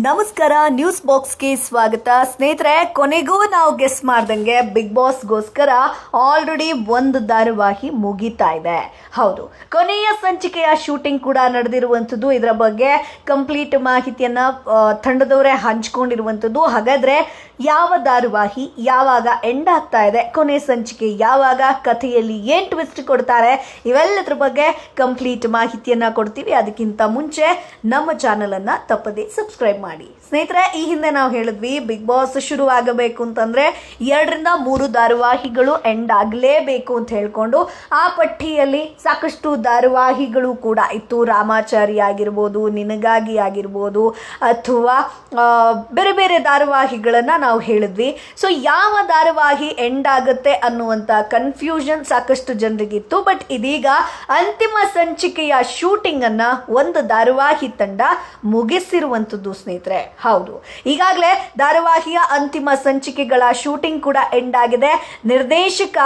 ನಮಸ್ಕಾರ, ನ್ಯೂಸ್ ಬಾಕ್ಸ್ಗೆ ಸ್ವಾಗತ. ಸ್ನೇಹಿತರೆ, ಕೊನೆಗೂ ನಾವು ಗೆಸ್ ಮಾಡ್ದಂಗೆ ಬಿಗ್ ಬಾಸ್ಗೋಸ್ಕರ ಆಲ್ರೆಡಿ ಒಂದು ಧಾರಾವಾಹಿ ಮುಗೀತಾ ಇದೆ. ಹೌದು, ಕೊನೆಯ ಸಂಚಿಕೆಯ ಶೂಟಿಂಗ್ ಕೂಡ ನಡೆದಿರುವಂಥದ್ದು. ಇದರ ಬಗ್ಗೆ ಕಂಪ್ಲೀಟ್ ಮಾಹಿತಿಯನ್ನ ತಂಡದವರೇ ಹಂಚ್ಕೊಂಡಿರುವಂಥದ್ದು. ಹಾಗಾದ್ರೆ ಯಾವ ಧಾರಾವಾಹಿ ಯಾವಾಗ ಎಂಡ್ ಆಗ್ತಾ ಇದೆ, ಕೊನೆ ಸಂಚಿಕೆ ಯಾವಾಗ, ಕಥೆಯಲ್ಲಿ ಏನ್ ಟ್ವಿಸ್ಟ್ ಕೊಡ್ತಾರೆ, ಇವೆಲ್ಲದ್ರ ಬಗ್ಗೆ ಕಂಪ್ಲೀಟ್ ಮಾಹಿತಿಯನ್ನ ಕೊಡ್ತೀವಿ. ಅದಕ್ಕಿಂತ ಮುಂಚೆ ನಮ್ಮ ಚಾನೆಲ್ ಅನ್ನ ತಪ್ಪದೆ ಸಬ್ಸ್ಕ್ರೈಬ್ ಮಾಡಿ. ಸ್ನೇಹಿತರೆ, ಈ ಹಿಂದೆ ನಾವು ಹೇಳಿದ್ವಿ ಬಿಗ್ ಬಾಸ್ ಶುರು ಆಗಬೇಕು ಅಂತಂದ್ರೆ 2-3 ಧಾರಾವಾಹಿಗಳು ಎಂಡ್ ಆಗಲೇಬೇಕು ಅಂತ ಹೇಳ್ಕೊಂಡು ಆ ಪಟ್ಟಿಯಲ್ಲಿ ಸಾಕಷ್ಟು ಧಾರಾವಾಹಿಗಳು ಕೂಡ ಇತ್ತು. ರಾಮಾಚಾರಿ ಆಗಿರ್ಬೋದು, ನಿನಗಾಗಿ ಆಗಿರ್ಬೋದು, ಅಥವಾ ಬೇರೆ ಬೇರೆ ಧಾರಾವಾಹಿಗಳನ್ನ ನಾವು ಹೇಳಿದ್ವಿ. ಸೊ ಯಾವ ಧಾರಾವಾಹಿ ಎಂಡ್ ಆಗುತ್ತೆ ಅನ್ನುವಂತ ಕನ್ಫ್ಯೂಷನ್ ಸಾಕಷ್ಟು ಜನರಿಗಿತ್ತು. ಬಟ್ ಇದೀಗ ಅಂತಿಮ ಸಂಚಿಕೆಯ ಶೂಟಿಂಗ್ ಅನ್ನ ಒಂದು ಧಾರಾವಾಹಿ ತಂಡ ಮುಗಿಸಿರುವಂತದ್ದು ಸ್ನೇಹಿತರೆ. ಹೌದು, ಈಗಾಗಲೇ ಧಾರಾವಾಹಿಯ ಅಂತಿಮ ಸಂಚಿಕೆಗಳ ಶೂಟಿಂಗ್ ಕೂಡ ಎಂಡ್ ಆಗಿದೆ. ನಿರ್ದೇಶಕ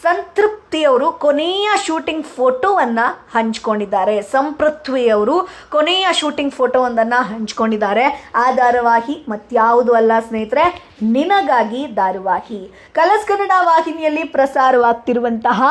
ಸಂತೃಪ್ತಿಯವರು ಕೊನೆಯ ಶೂಟಿಂಗ್ ಫೋಟೋವನ್ನ ಹಂಚಿಕೊಂಡಿದ್ದಾರೆ. ಸಂಪೃಥ್ವಿಯವರು ಕೊನೆಯ ಶೂಟಿಂಗ್ ಫೋಟೋವನ್ನ ಹಂಚಿಕೊಂಡಿದ್ದಾರೆ. ಆ ಧಾರಾವಾಹಿ ಮತ್ಯಾವುದು ಅಲ್ಲ ಸ್ನೇಹಿತರೆ, ನಿನಗಾಗಿ ಧಾರಾವಾಹಿ. ಕಲರ್ಸ್ ಕನ್ನಡ ವಾಹಿನಿಯಲ್ಲಿ ಪ್ರಸಾರವಾಗ್ತಿರುವಂತಹ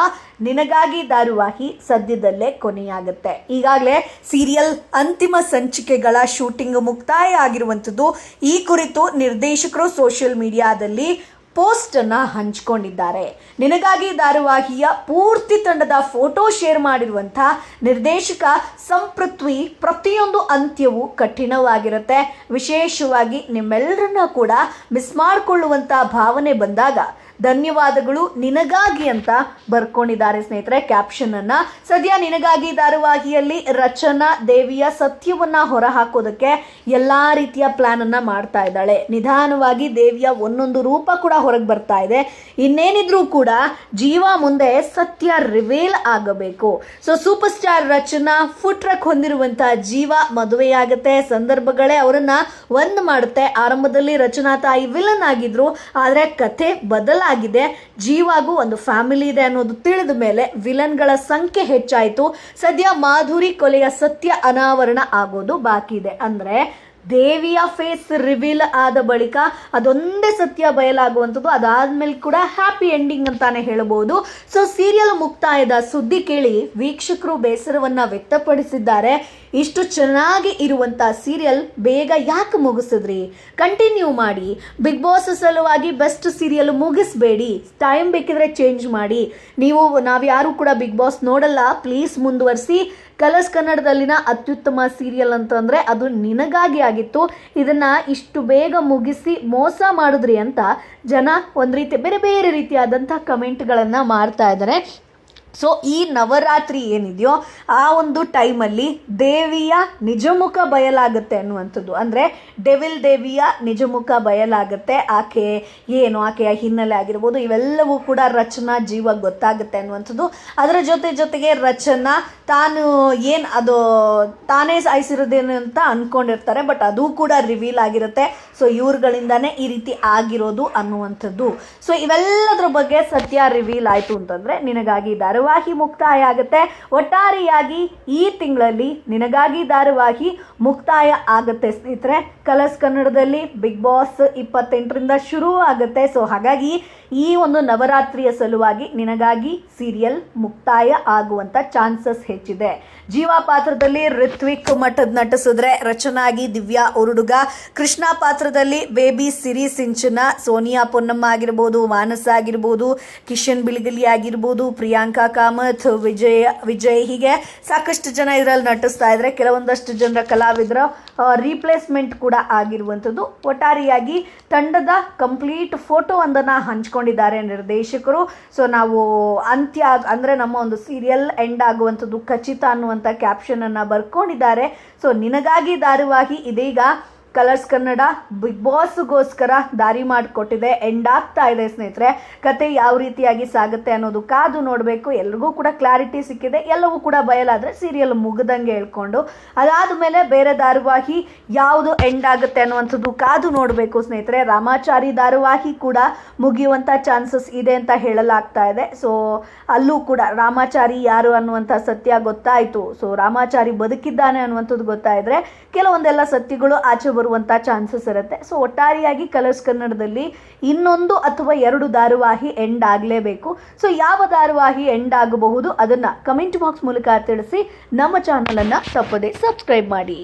ನಿನಗಾಗಿ ಧಾರಾವಾಹಿ ಸದ್ಯದಲ್ಲೇ ಕೊನೆಯಾಗುತ್ತೆ. ಈಗಾಗಲೇ ಸೀರಿಯಲ್ ಅಂತಿಮ ಸಂಚಿಕೆಗಳ ಶೂಟಿಂಗ್ ಮುಕ್ತಾಯ ಆಗಿರುವಂಥದ್ದು. ಈ ಕುರಿತು ನಿರ್ದೇಶಕರು ಸೋಷಿಯಲ್ ಮೀಡಿಯಾದಲ್ಲಿ ಪೋಸ್ಟ್ ಅನ್ನ ಹಂಚಿಕೊಂಡಿದ್ದಾರೆ. ನಿನಗಾಗಿ ಧಾರಾವಾಹಿಯ ಪೂರ್ತಿ ತಂಡದ ಫೋಟೋ ಶೇರ್ ಮಾಡಿರುವಂತಹ ನಿರ್ದೇಶಕ ಸಂಪೃಥ್ವಿ, ಪ್ರತಿಯೊಂದು ಅಂತ್ಯವೂ ಕಠಿಣವಾಗಿರುತ್ತೆ. ವಿಶೇಷವಾಗಿ ನಿಮ್ಮೆಲ್ಲರನ್ನ ಕೂಡ ಮಿಸ್ ಮಾಡಿಕೊಳ್ಳುವಂತಹ ಭಾವನೆ ಬಂದಾಗ ಧನ್ಯವಾದಗಳು ನಿನಗಾಗಿ ಅಂತ ಬರ್ಕೊಂಡಿದ್ದಾರೆ ಸ್ನೇಹಿತರೆ ಕ್ಯಾಪ್ಷನ್ ಅನ್ನ. ಸದ್ಯ ನಿನಗಾಗಿ ಧಾರಾವಾಹಿಯಲ್ಲಿ ರಚನಾ ದೇವಿಯ ಸತ್ಯವನ್ನ ಹೊರಹಾಕೋದಕ್ಕೆ ಎಲ್ಲಾ ರೀತಿಯ ಪ್ಲಾನ್ ಅನ್ನ ಮಾಡ್ತಾ ಇದ್ದಾಳೆ. ನಿಧಾನವಾಗಿ ದೇವಿಯ ಒಂದೊಂದು ರೂಪ ಕೂಡ ಹೊರಗೆ ಬರ್ತಾ ಇದೆ. ಇನ್ನೇನಿದ್ರೂ ಕೂಡ ಜೀವ ಮುಂದೆ ಸತ್ಯ ರಿವೀಲ್ ಆಗಬೇಕು. ಸೊ ಸೂಪರ್ ಸ್ಟಾರ್ ರಚನಾ ಫುಡ್ ಟ್ರಕ್ ಹೊಂದಿರುವಂತಹ ಜೀವ ಮದುವೆಯಾಗುತ್ತೆ. ಸಂದರ್ಭಗಳೇ ಅವರನ್ನ ಒಂದ್ ಮಾಡುತ್ತೆ. ಆರಂಭದಲ್ಲಿ ರಚನಾ ತಾಯಿ ವಿಲನ್ ಆಗಿದ್ರು, ಆದ್ರೆ ಕಥೆ ಬದಲಾಗಿದೆ. ಜೀವಾಗೂ ಒಂದು ಫ್ಯಾಮಿಲಿ ಇದೆ ಅನ್ನೋದು ತಿಳಿದ ಮೇಲೆ ವಿಲನ್ಗಳ ಸಂಖ್ಯೆ ಹೆಚ್ಚಾಯಿತು. ಸದ್ಯ ಮಾಧುರಿ ಕೊಲೆಯ ಸತ್ಯ ಅನಾವರಣ ಆಗೋದು ಬಾಕಿ ಇದೆ. ಅಂದ್ರೆ ದೇವಿಯ ಫೇಸ್ ರಿವೀಲ್ ಆದ ಬಳಿಕ ಅದೊಂದೇ ಸತ್ಯ ಬಯಲಾಗುವಂಥದ್ದು. ಅದಾದ್ಮೇಲೆ ಕೂಡ ಹ್ಯಾಪಿ ಎಂಡಿಂಗ್ ಅಂತಾನೆ ಹೇಳಬಹುದು. ಸೊ ಸೀರಿಯಲ್ ಮುಕ್ತಾಯದ ಸುದ್ದಿ ಕೇಳಿ ವೀಕ್ಷಕರು ಬೇಸರವನ್ನ ವ್ಯಕ್ತಪಡಿಸಿದ್ದಾರೆ. ಇಷ್ಟು ಚೆನ್ನಾಗಿ ಇರುವಂತ ಸೀರಿಯಲ್ ಬೇಗ ಯಾಕೆ ಮುಗಿಸಿದ್ರಿ? ಕಂಟಿನ್ಯೂ ಮಾಡಿ. ಬಿಗ್ ಬಾಸ್ ಸಲುವಾಗಿ ಬೆಸ್ಟ್ ಸೀರಿಯಲ್ ಮುಗಿಸ್ಬೇಡಿ. ಟೈಮ್ ಬೇಕಿದ್ರೆ ಚೇಂಜ್ ಮಾಡಿ. ನಾವ್ಯಾರು ಕೂಡ ಬಿಗ್ ಬಾಸ್ ನೋಡಲ್ಲ, ಪ್ಲೀಸ್ ಮುಂದುವರಿಸಿ. ಕಲರ್ಸ್ ಕನ್ನಡದಲ್ಲಿನ ಅತ್ಯುತ್ತಮ ಸೀರಿಯಲ್ ಅಂತಂದ್ರೆ ಅದು ನಿನಗಾಗಿ ಆಗಿತ್ತು. ಇದನ್ನ ಇಷ್ಟು ಬೇಗ ಮುಗಿಸಿ ಮೋಸ ಮಾಡಿದ್ರಿ ಅಂತ ಜನ ಒಂದ್ ರೀತಿ ಬೇರೆ ಬೇರೆ ರೀತಿಯಾದಂತಹ ಕಮೆಂಟ್ಗಳನ್ನ ಮಾಡ್ತಾ ಇದ್ದಾರೆ. ಸೊ ಈ ನವರಾತ್ರಿ ಏನಿದೆಯೋ ಆ ಒಂದು ಟೈಮಲ್ಲಿ ದೇವಿಯ ನಿಜಮುಖ ಬಯಲಾಗುತ್ತೆ ಅನ್ನುವಂಥದ್ದು. ಅಂದರೆ ಡೆವಿಲ್ ದೇವಿಯ ನಿಜಮುಖ ಬಯಲಾಗುತ್ತೆ. ಆಕೆಯ ಹಿನ್ನೆಲೆ ಆಗಿರ್ಬೋದು, ಇವೆಲ್ಲವೂ ಕೂಡ ರಚನಾ ಜೀವ ಗೊತ್ತಾಗುತ್ತೆ ಅನ್ನುವಂಥದ್ದು. ಅದರ ಜೊತೆಗೆ ರಚನಾ ತಾನೇ ಸಾಯಿಸಿರೋದೇನು ಅಂತ ಅನ್ಕೊಂಡಿರ್ತಾರೆ. ಬಟ್ ಅದು ಕೂಡ ರಿವೀಲ್ ಆಗಿರುತ್ತೆ. ಸೊ ಇವ್ರುಗಳಿಂದಾನೇ ಈ ರೀತಿ ಆಗಿರೋದು ಅನ್ನುವಂಥದ್ದು. ಸೊ ಇವೆಲ್ಲದರ ಬಗ್ಗೆ ಸತ್ಯ ರಿವೀಲ್ ಆಯಿತು ಅಂತಂದ್ರೆ ನಿನಗಾಗಿ ಧಾರಾವಾಹಿ ಮುಕ್ತಾಯ ಆಗುತ್ತೆ. ಒಟ್ಟಾರೆಯಾಗಿ ಈ ತಿಂಗಳಲ್ಲಿ ನಿನಗಾಗಿ ಧಾರಾವಾಹಿ ಮುಕ್ತಾಯ ಆಗುತ್ತೆ ಸ್ನೇಹಿತರೆ. ಕಲರ್ಸ್ ಕನ್ನಡದಲ್ಲಿ ಬಿಗ್ ಬಾಸ್ 28ರಿಂದ ಶುರು ಆಗುತ್ತೆ. ಸೊ ಹಾಗಾಗಿ ಈ ಒಂದು ನವರಾತ್ರಿಯ ಸಲುವಾಗಿ ನಿನಗಾಗಿ ಸೀರಿಯಲ್ ಮುಕ್ತಾಯ ಆಗುವಂತ ಚಾನ್ಸಸ್ ಹೆಚ್ಚಿದೆ. ಜೀವ ಪಾತ್ರದಲ್ಲಿ ಋತ್ವಿಕ್ ಮಠದ್ ನಟಿಸಿದ್ರೆ ರಚನಾಗಿ ದಿವ್ಯಾ ಉರುಡುಗ, ಕೃಷ್ಣ ಪಾತ್ರದಲ್ಲಿ ಬೇಬಿ ಸಿರಿ ಸಿಂಚನ, ಸೋನಿಯಾ ಪೊನ್ನಮ್ಮ ಆಗಿರ್ಬೋದು, ಮಾನಸ ಆಗಿರ್ಬೋದು, ಕಿಶನ್ ಬಿಳಿಗಲಿ ಆಗಿರ್ಬೋದು, ಪ್ರಿಯಾಂಕಾ ಕಾಮತ್, ವಿಜಯ್ ಹೀಗೆ ಸಾಕಷ್ಟು ಜನ ಇದರಲ್ಲಿ ನಟಿಸ್ತಾ ಇದ್ರೆ ಕೆಲವೊಂದಷ್ಟು ಜನರ ಕಲಾವಿದರ ರೀಪ್ಲೇಸ್ಮೆಂಟ್ ಕೂಡ ಆಗಿರುವಂಥದ್ದು. ಒಟ್ಟಾರೆಯಾಗಿ ತಂಡದ ಕಂಪ್ಲೀಟ್ ಫೋಟೋ ಒಂದನ್ನ ಹಂಚ್ಕೊಂಡಿದ್ದಾರೆ ನಿರ್ದೇಶಕರು. ಸೊ ನಾವು ಅಂತ್ಯ ಅಂದ್ರೆ ನಮ್ಮ ಒಂದು ಸೀರಿಯಲ್ ಎಂಡ್ ಆಗುವಂಥದ್ದು ಖಚಿತ ಅನ್ನುವಂಥ ಕ್ಯಾಪ್ಷನ್ ಅನ್ನ ಬರ್ಕೊಂಡಿದ್ದಾರೆ. ಸೊ ನಿನಗಾಗಿ ಧಾರಾವಾಹಿ ಇದೀಗ ಕಲರ್ಸ್ ಕನ್ನಡ ಬಿಗ್ ಬಾಸ್ಗೋಸ್ಕರ ದಾರಿ ಮಾಡಿಕೊಟ್ಟಿದೆ. ಎಂಡ್ ಆಗ್ತಾ ಇದೆ ಸ್ನೇಹಿತರೆ. ಕತೆ ಯಾವ ರೀತಿಯಾಗಿ ಸಾಗುತ್ತೆ ಅನ್ನೋದು ಕಾದು ನೋಡಬೇಕು. ಎಲ್ರಿಗೂ ಕೂಡ ಕ್ಲಾರಿಟಿ ಸಿಕ್ಕಿದೆ. ಎಲ್ಲವೂ ಕೂಡ ಬಯಲಾದ್ರೆ ಸೀರಿಯಲ್ ಮುಗ್ದಂಗೆ ಹೇಳ್ಕೊಂಡು ಅದಾದ ಮೇಲೆ ಬೇರೆ ಧಾರಾವಾಹಿ ಯಾವುದು ಎಂಡ್ ಆಗುತ್ತೆ ಅನ್ನುವಂಥದ್ದು ಕಾದು ನೋಡಬೇಕು ಸ್ನೇಹಿತರೆ. ರಾಮಾಚಾರಿ ಧಾರಾವಾಹಿ ಕೂಡ ಮುಗಿಯುವಂಥ ಚಾನ್ಸಸ್ ಇದೆ ಅಂತ ಹೇಳಲಾಗ್ತಾ ಇದೆ. ಸೊ ಅಲ್ಲೂ ಕೂಡ ರಾಮಾಚಾರಿ ಯಾರು ಅನ್ನುವಂಥ ಸತ್ಯ ಗೊತ್ತಾಯಿತು. ಸೊ ರಾಮಾಚಾರಿ ಬದುಕಿದ್ದಾನೆ ಅನ್ನುವಂಥದ್ದು ಗೊತ್ತಾಯಿದ್ರೆ ಕೆಲವೊಂದೆಲ್ಲ ಸತ್ಯಗಳು ಆಚೆ ಬರುವಂಥ ಚಾನ್ಸಸ್ ಇರುತ್ತೆ. ಸೊ ಒಟ್ಟಾರೆಯಾಗಿ ಕಲರ್ಸ್ ಕನ್ನಡದಲ್ಲಿ ಇನ್ನೊಂದು ಅಥವಾ 2 ಧಾರಾವಾಹಿ ಎಂಡ್ ಆಗಲೇಬೇಕು. ಸೊ ಯಾವ ಧಾರಾವಾಹಿ ಎಂಡ್ ಆಗಬಹುದು ಅದನ್ನು ಕಮೆಂಟ್ ಬಾಕ್ಸ್ ಮೂಲಕ ತಿಳಿಸಿ. ನಮ್ಮ ಚಾನಲನ್ನು ತಪ್ಪದೇ ಸಬ್ಸ್ಕ್ರೈಬ್ ಮಾಡಿ.